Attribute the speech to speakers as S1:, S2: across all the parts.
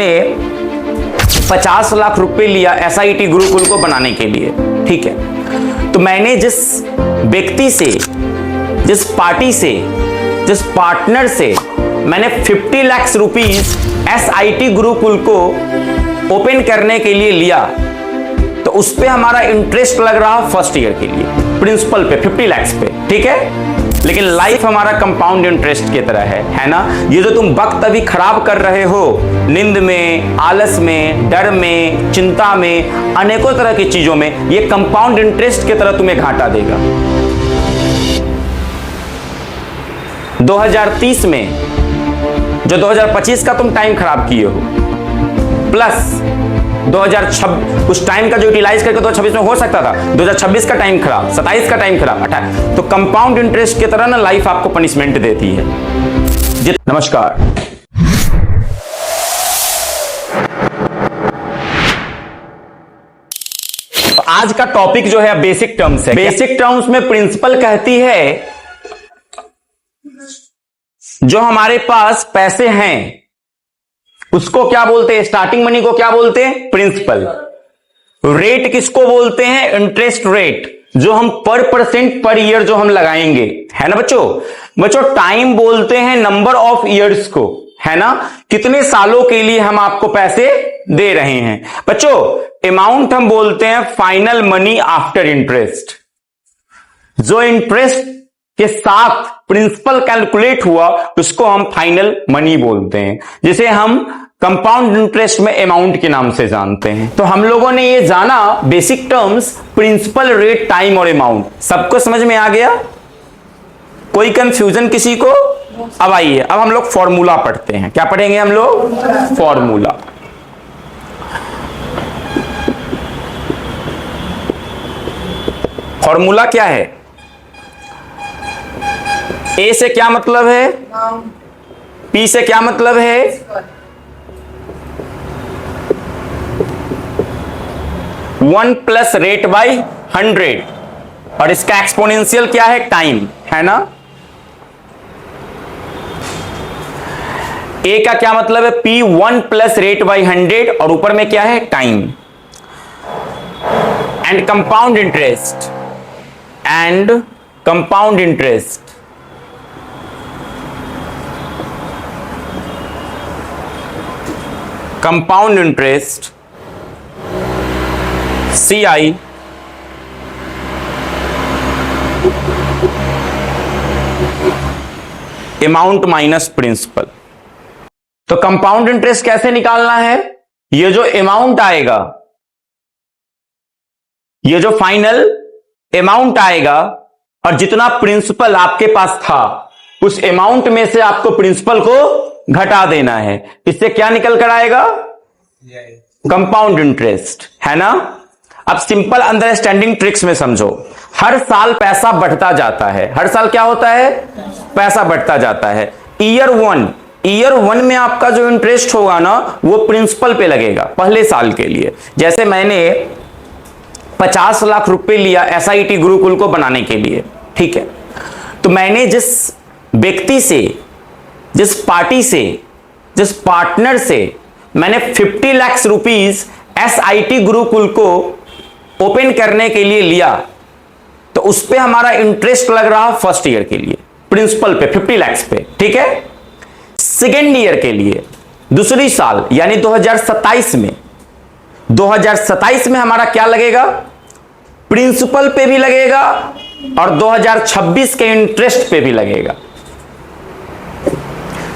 S1: 50 लाख रुपए लिया एसआईटी गुरुकुल को बनाने के लिए, ठीक है। तो मैंने जिस व्यक्ति से, जिस पार्टी से, जिस पार्टनर से मैंने 50 लाख रुपीस एसआईटी गुरुकुल को ओपन करने के लिए लिया, तो उस पे हमारा इंटरेस्ट लग रहा फर्स्ट ईयर के लिए प्रिंसिपल पे 50 लाख पे, ठीक है। लेकिन लाइफ हमारा कंपाउंड इंटरेस्ट की तरह है ना। ये जो तुम वक्त अभी खराब कर रहे हो नींद में, आलस में, डर में, चिंता में, अनेकों तरह की चीजों में, ये कंपाउंड इंटरेस्ट की तरह तुम्हें घाटा देगा। 2030 में जो 2025 का तुम टाइम खराब किए हो, प्लस 2026 उस टाइम का जो यूटिलाइज करके 2026 में हो सकता था, 2026 का टाइम खराब, 27 का टाइम खराब, 28, तो कंपाउंड इंटरेस्ट की तरह ना लाइफ आपको पनिशमेंट देती है। नमस्कार। आज का टॉपिक जो है बेसिक टर्म्स है। बेसिक टर्म्स में प्रिंसिपल कहती है जो हमारे पास पैसे हैं उसको क्या बोलते हैं? स्टार्टिंग मनी को क्या बोलते हैं? प्रिंसिपल। रेट किसको बोलते हैं? इंटरेस्ट रेट, जो हम % पर ईयर जो हम लगाएंगे, है ना बच्चों। टाइम बोलते हैं नंबर ऑफ ईयर्स को, है ना, कितने सालों के लिए हम आपको पैसे दे रहे हैं। बच्चों अमाउंट हम बोलते हैं फाइनल मनी आफ्टर इंटरेस्ट। जो इंटरेस्ट के साथ प्रिंसिपल कैलकुलेट हुआ उसको हम फाइनल मनी बोलते हैं, जिसे हम कंपाउंड इंटरेस्ट में अमाउंट के नाम से जानते हैं। तो हम लोगों ने ये जाना basic terms, principal, rate, time और अमाउंट। सबको समझ में आ गया? कोई कंफ्यूजन किसी को? अब आइए, अब हम लोग फॉर्मूला पढ़ते हैं। क्या पढ़ेंगे हम लोग? फॉर्मूला। फॉर्मूला क्या है? ए से क्या मतलब है? पी से क्या मतलब है? वन प्लस रेट बाई 100, और इसका एक्सपोनेंशियल क्या है? टाइम, है ना। ए का क्या मतलब है? पी 1 प्लस रेट बाई 100, और ऊपर में क्या है? Time. And compound interest, and compound interest compound interest CI amount minus principal. तो कंपाउंड इंटरेस्ट कैसे निकालना है? ये जो अमाउंट आएगा, ये जो फाइनल अमाउंट आएगा, और जितना प्रिंसिपल आपके पास था उस अमाउंट में से आपको प्रिंसिपल को घटा देना है। इससे क्या निकल कर आएगा? कंपाउंड इंटरेस्ट, है ना। अब सिंपल अंडरस्टैंडिंग ट्रिक्स में समझो। हर साल पैसा बढ़ता जाता है। हर साल क्या होता है? पैसा बढ़ता जाता है। ईयर वन में आपका जो इंटरेस्ट होगा ना वो प्रिंसिपल पे लगेगा पहले साल के लिए। जैसे मैंने 50 लाख रुपए लिया एसआईटी गुरुकुल को बनाने के लिए, ठीक है। तो मैंने जिस व्यक्ति से, जिस पार्टी से, जिस पार्टनर से मैंने 50 लाख रुपीस एसआईटी गुरुकुल को ओपन करने के लिए लिया, तो उस पे हमारा इंटरेस्ट लग रहा फर्स्ट ईयर के लिए प्रिंसिपल पे 50 लाख पे, ठीक है। सेकेंड ईयर के लिए दूसरी साल यानी 2027 में हमारा क्या लगेगा? प्रिंसिपल पे भी लगेगा और 2026 के इंटरेस्ट पे भी लगेगा।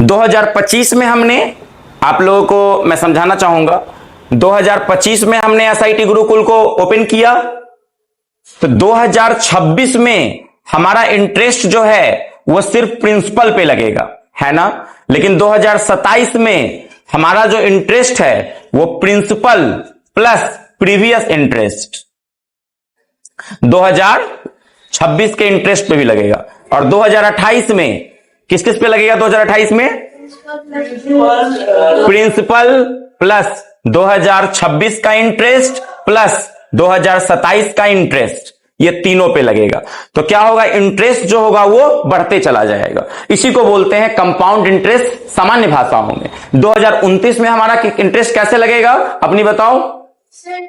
S1: 2025 में हमने, आप लोगों को मैं समझाना चाहूंगा, 2025 में हमने एसआईटी गुरुकुल को ओपन किया, तो 2026 में हमारा इंटरेस्ट जो है वो सिर्फ प्रिंसिपल पे लगेगा, है ना। लेकिन 2027 में हमारा जो इंटरेस्ट है वो प्रिंसिपल प्लस प्रीवियस इंटरेस्ट 2026 के इंटरेस्ट पे भी लगेगा। और 2028 में किस किस पे लगेगा? 2028 में प्रिंसिपल प्लस 2026 का इंटरेस्ट प्लस 2027 का इंटरेस्ट, ये तीनों पे लगेगा। तो क्या होगा, इंटरेस्ट जो होगा वो बढ़ते चला जाएगा। इसी को बोलते हैं कंपाउंड इंटरेस्ट सामान्य भाषाओं में। 2029 में हमारा इंटरेस्ट कैसे लगेगा अपनी बताओ।
S2: सर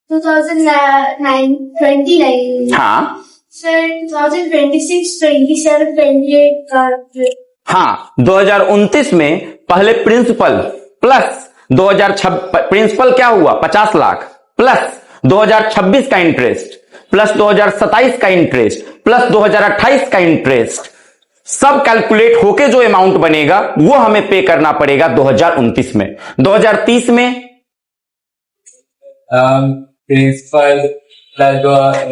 S2: 2029
S1: हाँ
S2: सर 2026, 27, 28 का।
S1: हाँ 2029 में पहले प्रिंसिपल प्लस 2026 प्रिंसिपल क्या हुआ 50 लाख प्लस 2026 का इंटरेस्ट प्लस 2027 का इंटरेस्ट प्लस 2028 का इंटरेस्ट सब कैलकुलेट होके जो अमाउंट बनेगा वो हमें पे करना पड़ेगा 2029 में। 2030 में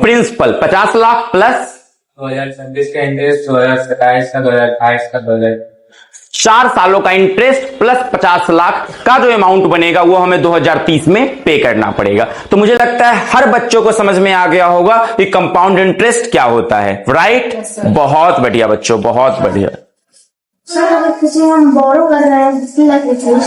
S1: प्रिंसिपल 50 लाख प्लस
S3: 2026 का इंटरेस्ट, 2027 का, 2028 का,
S1: 4 सालों का इंटरेस्ट प्लस 50 लाख का जो अमाउंट बनेगा वो हमें 2030 में पे करना पड़ेगा। तो मुझे लगता है हर बच्चों को समझ में आ गया होगा कि कंपाउंड इंटरेस्ट क्या होता है, राइट? बहुत बढ़िया बच्चों, बहुत बढ़िया।
S2: सर अगर किसी हम बोरो कर रहे हैं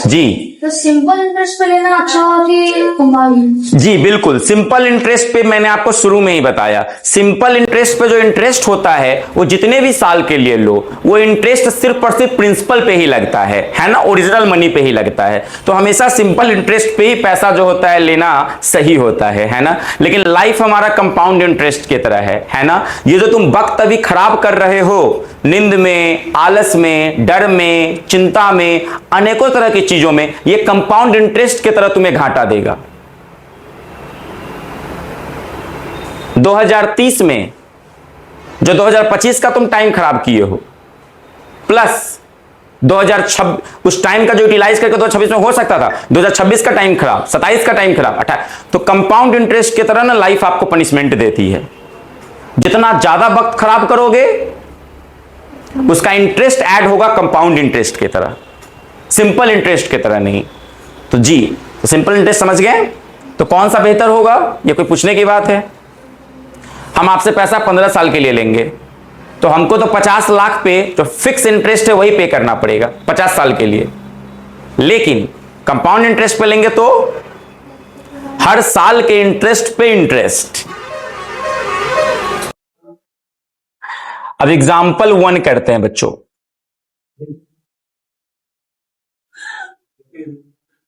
S1: जी
S2: तो सिंपल इंटरेस्ट पे लेना अच्छा हो कि कंपाउंड?
S1: जी बिल्कुल, सिंपल इंटरेस्ट पे मैंने आपको शुरू में ही बताया। सिंपल इंटरेस्ट पे जो इंटरेस्ट होता है वो जितने भी साल के लिए लो वो इंटरेस्ट सिर्फ और सिर्फ प्रिंसिपल पे ही लगता है ना, ओरिजिनल मनी पे ही लगता है। तो हमेशा सिंपल इंटरेस्ट पे ही पैसा जो होता है लेना सही होता है ना। लेकिन लाइफ हमारा कंपाउंड इंटरेस्ट की तरह है ना। ये जो तुम वक्त अभी खराब कर रहे हो नींद में, आलस में, डर में, चिंता में, अनेकों तरह की चीजों में, ये कंपाउंड इंटरेस्ट की तरह तुम्हें घाटा देगा। 2030 में जो 2025 का तुम टाइम खराब किए हो प्लस 2026 उस टाइम का जो यूटिलाइज करके 2026 में हो सकता था, 2026 का टाइम खराब, 27 का टाइम खराब, 28, तो कंपाउंड इंटरेस्ट की तरह ना लाइफ आपको पनिशमेंट देती है। जितना ज्यादा वक्त खराब करोगे उसका इंटरेस्ट ऐड होगा कंपाउंड इंटरेस्ट की तरह, सिंपल इंटरेस्ट की तरह नहीं। तो जी, तो सिंपल इंटरेस्ट समझ गए? तो कौन सा बेहतर होगा, ये कोई पूछने की बात है? हम आपसे पैसा 15 साल के लिए लेंगे तो हमको तो 50 लाख पे जो फिक्स इंटरेस्ट है वही पे करना पड़ेगा 50 साल के लिए। लेकिन कंपाउंड इंटरेस्ट पे लेंगे तो हर साल के इंटरेस्ट पे इंटरेस्ट। अब एग्जाम्पल 1 करते हैं बच्चों।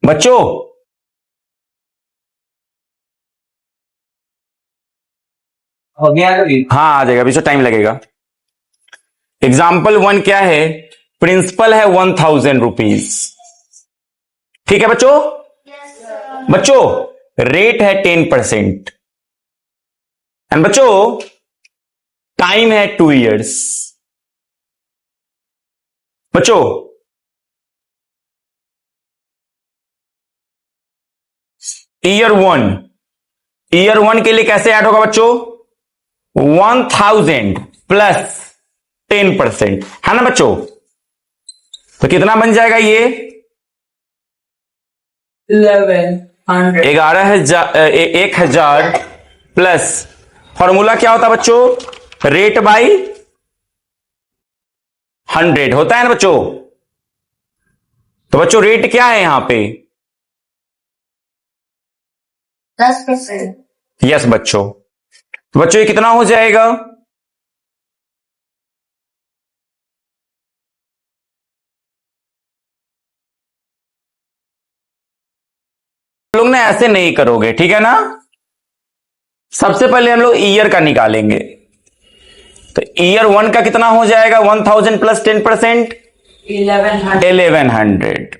S1: बच्चों
S3: हो गया अभी?
S1: हाँ आ जाएगा, अभी तो टाइम लगेगा। एग्जाम्पल 1 क्या है, प्रिंसिपल है 1000 रुपीज, ठीक है बच्चों? बच्चों रेट है 10% एंड बच्चों टाइम है 2 years। बच्चों ईयर 1 के लिए कैसे ऐड होगा बच्चों? 1000 प्लस 10% है ना बच्चों। तो कितना बन जाएगा ये? 1000 प्लस फॉर्मूला क्या होता है बच्चों? रेट बाई 100 होता है ना बच्चों। तो बच्चों रेट क्या है यहां पे?
S2: 10%।
S1: यस बच्चों। तो बच्चों ये कितना हो जाएगा? लोग ना ऐसे नहीं करोगे, ठीक है ना। सबसे पहले हम लोग ईयर का निकालेंगे। तो ईयर 1 का कितना हो जाएगा? 1000 प्लस 10%, 1100।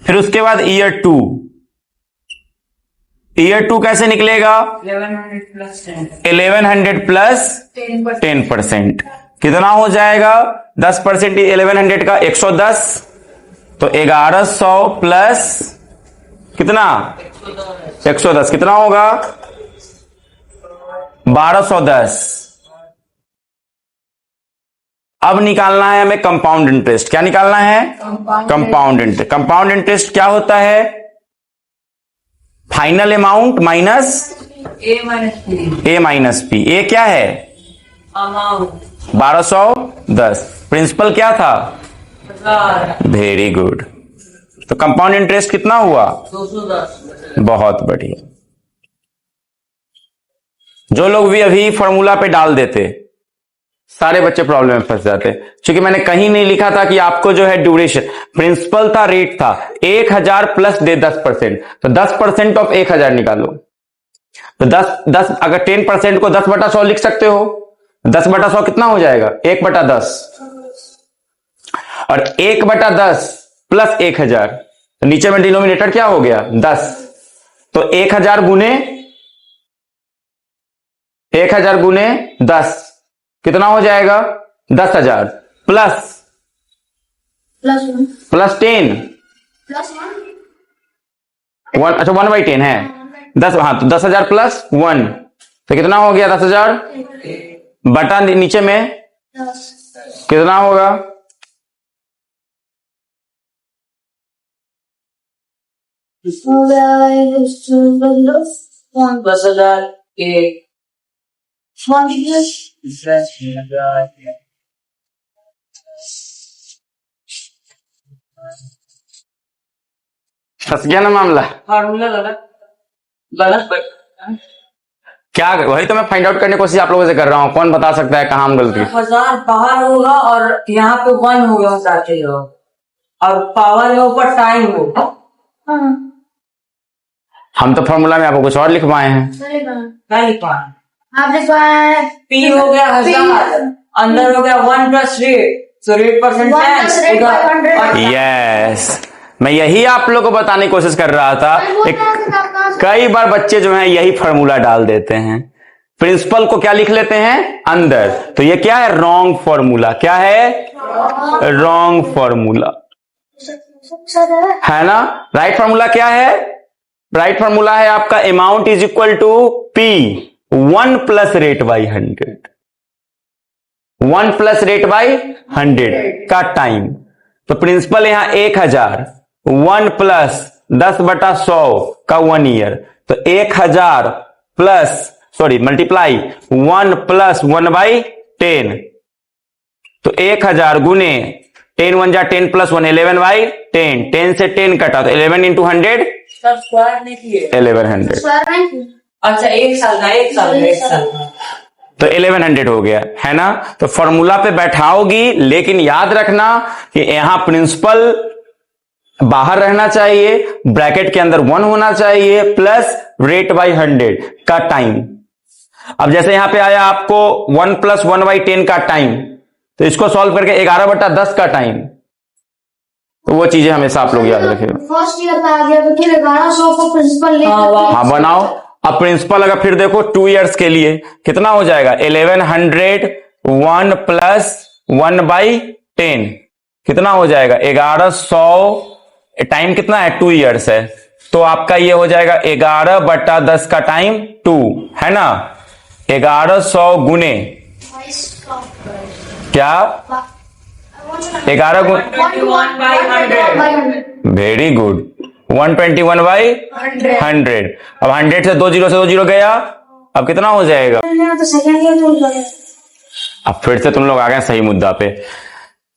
S1: फिर उसके बाद ईयर 2 कैसे निकलेगा? 1100 प्लस 10%, कितना हो जाएगा? 10% 1100 का 110, तो 1100 प्लस कितना? 110 कितना होगा? 1210। अब निकालना है हमें कंपाउंड इंटरेस्ट। क्या निकालना है? Compound interest. कंपाउंड इंटरेस्ट क्या होता है? फाइनल अमाउंट माइनस ए माइनस पी। ए क्या है?
S3: अमाउंट
S1: 1210। प्रिंसिपल क्या था? Very good. तो कंपाउंड इंटरेस्ट कितना हुआ?
S3: 210।
S1: बहुत बढ़िया। जो लोग भी अभी फॉर्मूला पे डाल देते, सारे बच्चे प्रॉब्लम में फंस जाते, क्योंकि मैंने कहीं नहीं लिखा था कि आपको जो है ड्यूरेशन, प्रिंसिपल था, रेट था 1000 प्लस दे 10%, तो 10% ऑफ 1000 निकालो। तो 10 अगर 10% को 10/100 लिख सकते हो, 10/100 कितना हो जाएगा? 1/10, और 1/10 प्लस 1000, तो नीचे में डिनोमिनेटर क्या हो गया? 10। तो 1000 गुने 10 कितना हो जाएगा? 10,000 प्लस
S2: प्लस
S1: 10
S2: प्लस
S1: 1, अच्छा 1/10 है 10, हाँ, तो 10,000 प्लस 1, तो कितना हो गया? 10,000 बटा नीचे में
S2: 10
S1: कितना होगा?
S2: हो गया
S3: 10,000 के
S2: 1
S1: फंस गया ना मामला?
S3: फार्मूला गलत गलत
S1: क्या, वही तो मैं फाइंड आउट करने की कोशिश आप लोगों से कर रहा हूं, कौन बता सकता है कहां हम गलती?
S3: 1000 बाहर होगा और यहाँ पे 1 होगा साथे हो, और पावर के ऊपर टाइम होगा।
S1: हम तो फॉर्मूला में आपको कुछ और लिखवाए हैं।
S3: नहीं पाए,
S2: आप लिखवाए
S3: पी हो गया 1000, अंदर हो गया 1 प्लस रेट, तो रेट परसेंट
S2: 1
S1: यस, मैं यही आप लोगों को बताने की कोशिश कर रहा था। कई बार बच्चे जो हैं यही फॉर्मूला डाल देते हैं, प्रिंसिपल को क्या लिख लेते हैं? अंदर। तो ये क्या है? Wrong formula. क्या है? रॉन्ग फॉर्मूला, है ना? राइट फॉर्मूला क्या है? राइट फॉर्मूला है आपका amount is equal to P 1 plus rate by 100, 1 plus rate by 100 का टाइम। तो प्रिंसिपल यहां 1000, 1 प्लस 10/100 का 1 ईयर, तो 1000 प्लस मल्टीप्लाई 1 प्लस 1/10, तो 1000 गुने 10 1 जा 10 प्लस 1 11/10, 10 से 10 कटा तो 11 इंटू 100,
S3: सब स्क्वायर नहीं किए।
S1: 1100,
S3: अच्छा एक साल का
S1: तो 1100 हो गया, है ना? तो फॉर्मूला पे बैठाओगी, लेकिन याद रखना कि यहां प्रिंसिपल बाहर रहना चाहिए, ब्रैकेट के अंदर 1 होना चाहिए, प्लस रेट बाई 100 का टाइम। अब जैसे यहां पे आया आपको 1 प्लस 1/10 का टाइम, तो इसको सॉल्व करके 11/10 का टाइम, तो वो चीजें हमेशा आप लोग याद रखें।
S2: फर्स्ट ईयर का आ गया तो फिर 1100 को प्रिंसिपल ले
S1: हाँ बनाओ। अब प्रिंसिपल अगर फिर देखो 2 इयर्स के लिए कितना हो जाएगा? 1100 1 प्लस 1/10 कितना हो जाएगा? 1100। टाइम कितना है? 2 इयर्स है, तो आपका ये हो जाएगा 11/10 का टाइम 2, है ना? 1100 गुने क्या? 11 वेरी गुड, 121/100। अब 100 से 2 जीरो गया, अब कितना हो जाएगा?
S2: तो सेकंड ईयर में लगे।
S1: अब फिर से तुम लोग आ गए सही मुद्दा पे।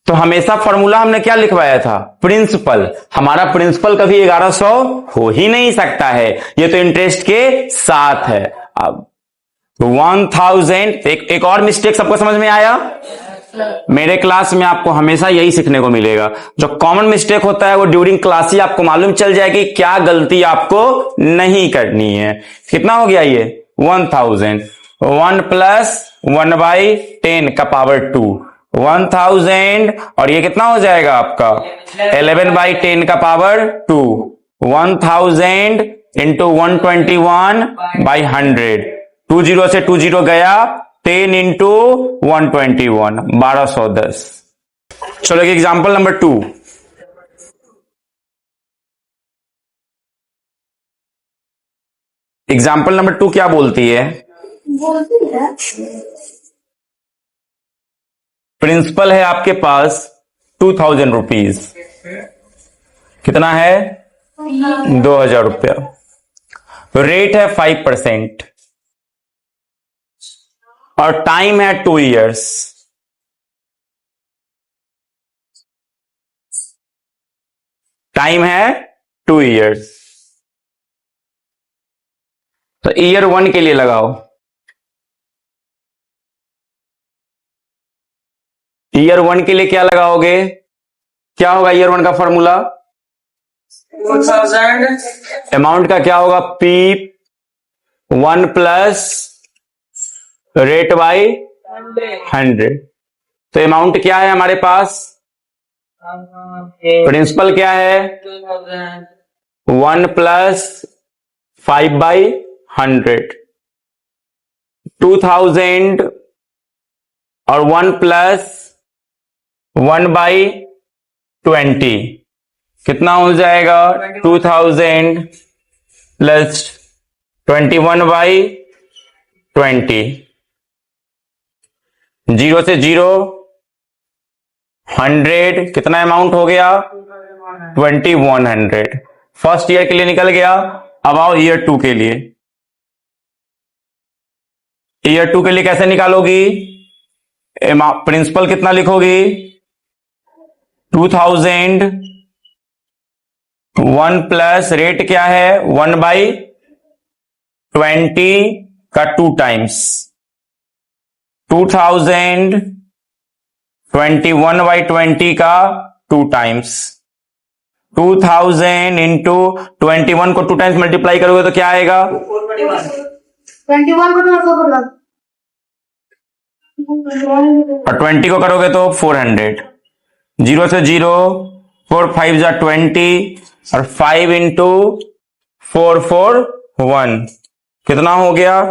S1: तो हमेशा फॉर्मूला हमने क्या लिखवाया था? प्रिंसिपल। हमारा प्रिंसिपल कभी 1100 हो ही नहीं सकता है, ये तो इंटरेस्ट के साथ है। अब 1000, एक और मिस्टेक सबको समझ में आया? मेरे क्लास में आपको हमेशा यही सीखने को मिलेगा, जो कॉमन मिस्टेक होता है वो ड्यूरिंग क्लास ही आपको मालूम चल जाएगी क्या गलती आपको नहीं करनी है। कितना हो गया ये? 1000, 1 प्लस 1/10 का पावर 2, 1000, और ये कितना हो जाएगा आपका? 11/10 का पावर 2, 1000 इंटू 121/100, 20 से 20 गया, 10 इंटू 121, 1210। चलो एग्जाम्पल नंबर 2। एग्जाम्पल नंबर 2 क्या बोलती है? प्रिंसिपल है आपके पास 2000 रुपीज, कितना है? 2000 रुपया। रेट है 5% और टाइम है 2 इयर्स। टाइम है 2 इयर्स। तो ईयर 1 के लिए लगाओ, ईयर 1 के लिए क्या लगाओगे? क्या होगा ईयर 1 का फॉर्मूला?
S3: 2000
S1: अमाउंट का क्या होगा? P1 plus rate by 100। तो अमाउंट क्या है हमारे पास? प्रिंसिपल क्या है? 1 प्लस 5 बाई 100। 2000 और 1 प्लस 1 बाई 20 कितना हो जाएगा? 2000 प्लस 21 बाई 20। 0 से 0 100 कितना अमाउंट हो गया? 2100। फर्स्ट ईयर के लिए निकल गया। अब आओ ईयर 2 के लिए। ईयर 2 के लिए कैसे निकालोगी? प्रिंसिपल कितना लिखोगी? 2000 1 प्लस रेट क्या है? 1 बाई 20 का 2 टाइम्स। 2000 21 बाई 20 का 2 टाइम्स। 2000 इंटू 21 को 2 टाइम्स मल्टीप्लाई करोगे तो क्या आएगा?
S2: 21 को तो
S1: और 20 को करोगे तो 400। 0 से 0 4 5 जा 20 और 5 इंटू 4 4 1 कितना हो गया?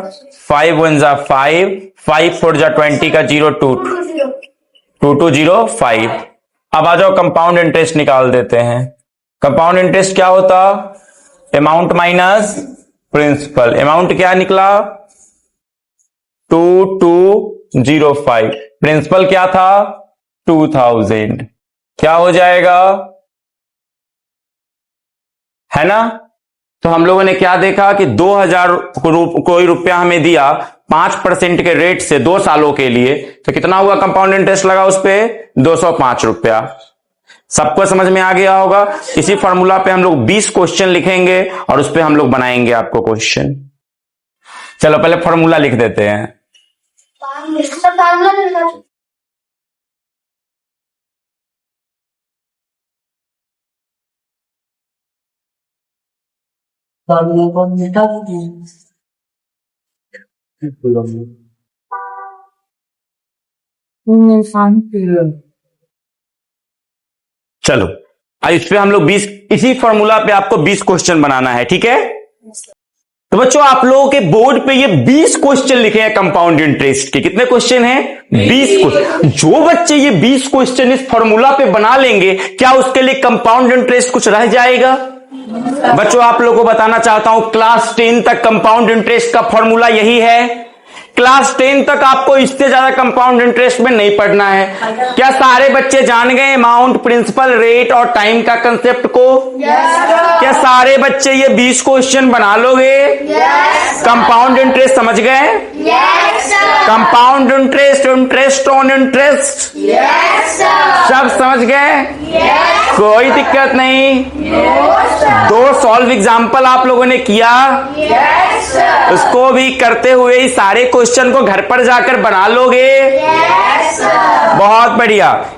S1: 5 1 जा 5 5 4 जा 20 का 0 2 2205। अब आ जाओ कंपाउंड इंटरेस्ट निकाल देते हैं। कंपाउंड इंटरेस्ट क्या होता? Amount minus principal. अमाउंट क्या निकला? 2205। प्रिंसिपल क्या था? 2000। क्या हो जाएगा? है ना? तो हम लोगों ने क्या देखा कि 2000 कोई रुपया हमें दिया 5% के रेट से 2 सालों के लिए, तो कितना हुआ कंपाउंड इंटरेस्ट लगा उस पे? 205 रुपया। सबको समझ में आ गया होगा। इसी फॉर्मूला पे हम लोग 20 क्वेश्चन लिखेंगे और उस पे हम लोग बनाएंगे आपको क्वेश्चन। चलो पहले फॉर्मूला लिख देते हैं। चलो अब इस पे हम लोग 20 इसी फॉर्मूला पे आपको 20 क्वेश्चन बनाना है, ठीक है? तो बच्चों आप लोगों के बोर्ड पे ये 20 क्वेश्चन लिखे हैं कंपाउंड इंटरेस्ट के। कितने क्वेश्चन हैं? 20 क्वेश्चन। जो बच्चे ये 20 क्वेश्चन इस फॉर्मूला पे बना लेंगे, क्या उसके लिए कंपाउंड इंटरेस्ट कुछ रह जाएगा? बच्चों आप लोगों को बताना चाहता हूं, क्लास 10 तक कंपाउंड इंटरेस्ट का फॉर्मूला यही है। क्लास 10 तक आपको इससे ज्यादा कंपाउंड इंटरेस्ट में नहीं पढ़ना है। क्या सारे बच्चे जान गए अमाउंट, प्रिंसिपल, रेट और टाइम का कंसेप्ट को? क्या सारे बच्चे ये 20 क्वेश्चन बना लोगे? कंपाउंड इंटरेस्ट समझ गए? Compound interest, interest on interest, सब समझ गए? कोई दिक्कत नहीं। 2 सॉल्व एग्जाम्पल आप लोगों ने किया, उसको भी करते हुए ही सारे क्वेश्चन को घर पर जाकर बना लोगे? बहुत बढ़िया।